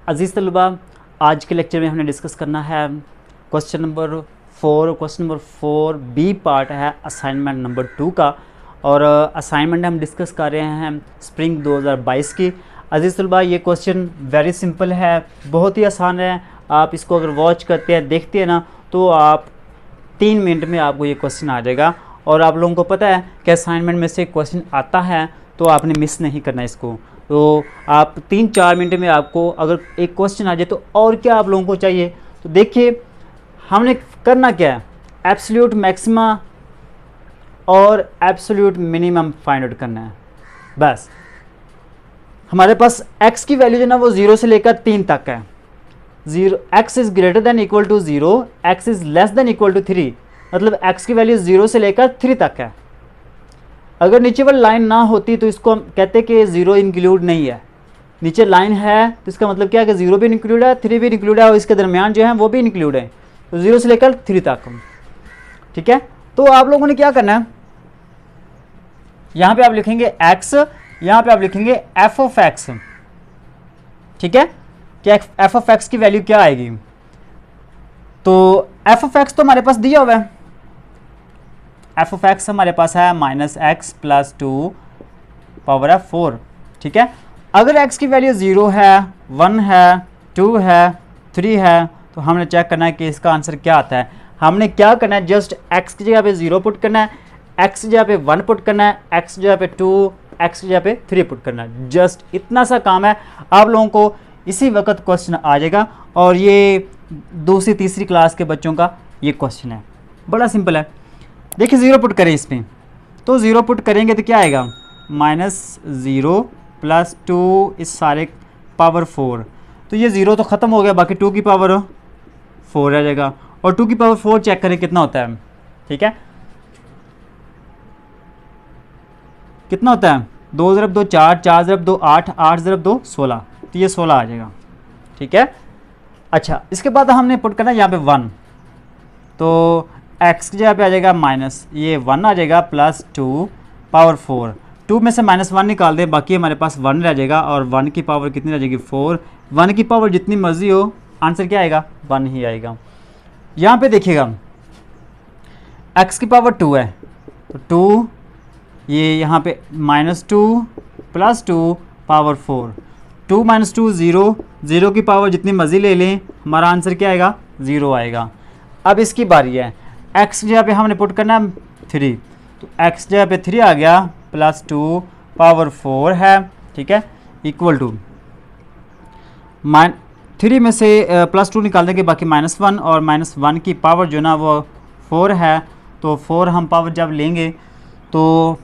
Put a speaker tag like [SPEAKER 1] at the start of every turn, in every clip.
[SPEAKER 1] अजीज़ तलबा, आज के लेक्चर में हमने डिस्कस करना है question number 4। Question number 4 B part है असाइनमेंट नंबर 2 का, और असाइनमेंट हम डिस्कस कर रहे हैं स्प्रिंग 2022 की। अजीज़ तलबा, ये क्वेश्चन वेरी सिंपल है, बहुत ही आसान है। आप इसको अगर वॉच करते हैं, देखते हैं ना, तो आप 3 मिनट में आपको ये क्वेश्चन आ जाएगा। और आप लोगों को पता है कि असाइनमेंट में से क्वेश्चन आता है तो आपने मिस नहीं करना इसको। तो आप 3-4 मिनट में आपको अगर एक क्वेश्चन आ जाए तो और क्या आप लोगों को चाहिए। तो देखिए, हमने करना क्या है, एब्सोल्यूट मैक्सिमा और एब्सोल्यूट मिनिमम फाइंड आउट करना है। बस हमारे पास x की वैल्यू जो ना वो 0 से लेकर 3 तक है। x is greater than equal to 0, x is less than equal to 3, मतलब x की वैल्यू 0 से लेकर 3 तक है। अगर नीचे वाली लाइन ना होती तो इसको हम कहते कि 0 इंक्लूड नहीं है। नीचे लाइन है तो इसका मतलब क्या है कि 0 भी इंक्लूड है, 3 भी इंक्लूड है, और इसके दरमियान जो है वो भी इंक्लूड है। तो 0 से लेकर 3 तक, ठीक है। तो आप लोगों ने क्या करना है, यहाँ पे आप लिखेंगे x, यहाँ पे आप लिखेंगे f ऑफ x, ठीक है, कि f ऑफ x की वैल्यू क्या आएगी। तो f ऑफ x तो हमारे पास दिया हुआ है, f ऑफ x हमारे पास है -x + 2 पावर है 4, ठीक है। अगर x की वैल्यू 0 है, 1 है, 2 है, 3 है, तो हमने चेक करना है कि इसका आंसर क्या आता है। हमने क्या करना है, जस्ट x की जगह पे 0 पुट करना है, x की जगह पे 1 पुट करना है, x की जगह पे 2, x की जगह पे 3 पुट करना है। जस्ट इतना सा काम है, आप लोगों को इसी वक्त क्वेश्चन आ जाएगा। और ये 2सी-3री क्लास के बच्चों का ये क्वेश्चन है, बड़ा सिंपल है। देखिए 0 पुट करें इसमें, तो 0 पुट करेंगे तो क्या आएगा, -0 + 2 इस सारे पावर 4। तो ये 0 तो ख़त्म हो गया, बाकी 2 की पावर 4 रह जाएगा। और 2 की पावर 4 चेक करें कितना होता है, ठीक है, कितना होता है, 2 × 2 4, 4 × 2 8, 8 × 2 16, तो ये 16 आ जाएगा, ठीक है। अच्छा, इसके बाद हमने पुट करना है यहाँ पे 1, तो x की जगह पे आ जाएगा माइनस, ये 1 आ जाएगा, +2 पावर 4। 2 में से -1 निकाल दें, बाकी हमारे पास 1 रह जाएगा, और 1 की पावर कितनी रह जाएगी, 4। 1 की पावर जितनी मर्जी हो, आंसर क्या आएगा, 1 ही आएगा। यहाँ पे देखिएगा x की पावर 2 है, तो 2, ये यहाँ पे -2 + 2 पावर 4। 2 - 2 0, 0 की पावर जितनी मर्जी ले लें, हमारा आंसर क्या आएगा, 0 आएगा। अब इसकी बारी है, x जगह पे हमने पुट करना है 3, तो x जगह पे 3 आ गया, +2 पावर 4 है, ठीक है, इक्वल टू 3 में से +2 निकाल देंगे, बाकी -1, और -1 की पावर जो ना वो 4 है, तो 4 हम पावर जब लेंगे तो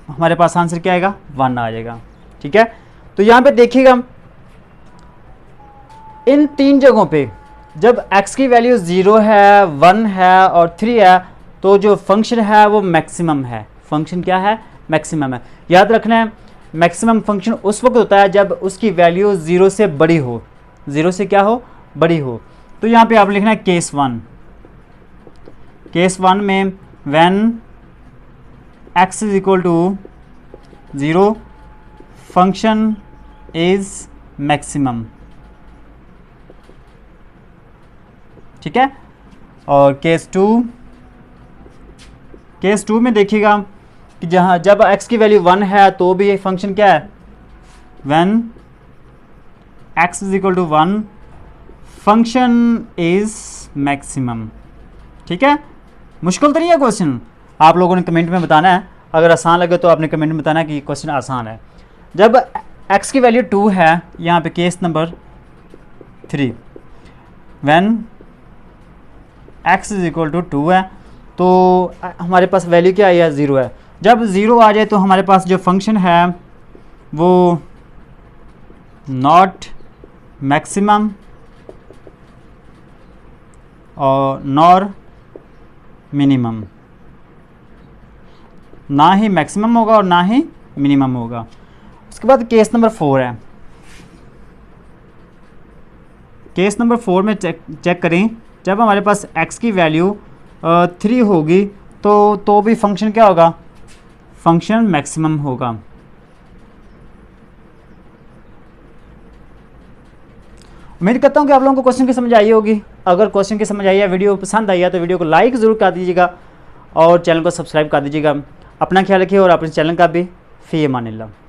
[SPEAKER 1] हमारे पास आंसर क्या आएगा, 1 आ जाएगा, ठीक है। तो यहाँ पे देखिएगा इन 3 जगहों पे जब x की वैल्यू 0 है, 1 है और 3 है, तो जो फंक्शन है वो मैक्सिमम है। फंक्शन क्या है, मैक्सिमम है। याद रखना है, मैक्सिमम फंक्शन उस वक्त होता है जब उसकी वैल्यू 0 से बड़ी हो। 0 से क्या हो, बड़ी हो। तो यहाँ पे आप लिखना है केस 1। केस 1 में when x is equal to 0 function is maximum, ठीक है। और केस 2 में देखिएगा कि जहाँ जब x की वैल्यू 1 है तो भी ये फंक्शन क्या है, when x is equal to 1 function is maximum, ठीक है। मुश्किल तो नहीं है क्वेश्चन, आप लोगों ने कमेंट में बताना है। अगर आसान लगे तो आपने कमेंट में बताना है कि क्वेश्चन आसान है। जब x की वैल्यू 2 है, यहाँ पे case number 3, when x is equal to 2 है, तो हमारे पास वैल्यू क्या है, 0 है। जब 0 आ जाए तो हमारे पास जो फंक्शन है वो नॉट मैक्सिमम और नॉर मिनिमम, ना ही मैक्सिमम होगा और ना ही मिनिमम होगा। उसके बाद केस नंबर 4 है। केस नंबर 4 में चेक करें, जब हमारे पास x की वैल्यू 3 होगी तो भी फंक्शन क्या होगा, फंक्शन मैक्सिमम होगा। उम्मीद करता हूँ कि आप लोगों को क्वेश्चन की समझ आई होगी। अगर क्वेश्चन की समझ आई है, वीडियो पसंद आई है तो वीडियो को लाइक ज़रूर कर दीजिएगा और चैनल को सब्सक्राइब कर दीजिएगा। अपना ख्याल रखिए और अपने चैनल का भी। फ़ी अमानिल्लाह।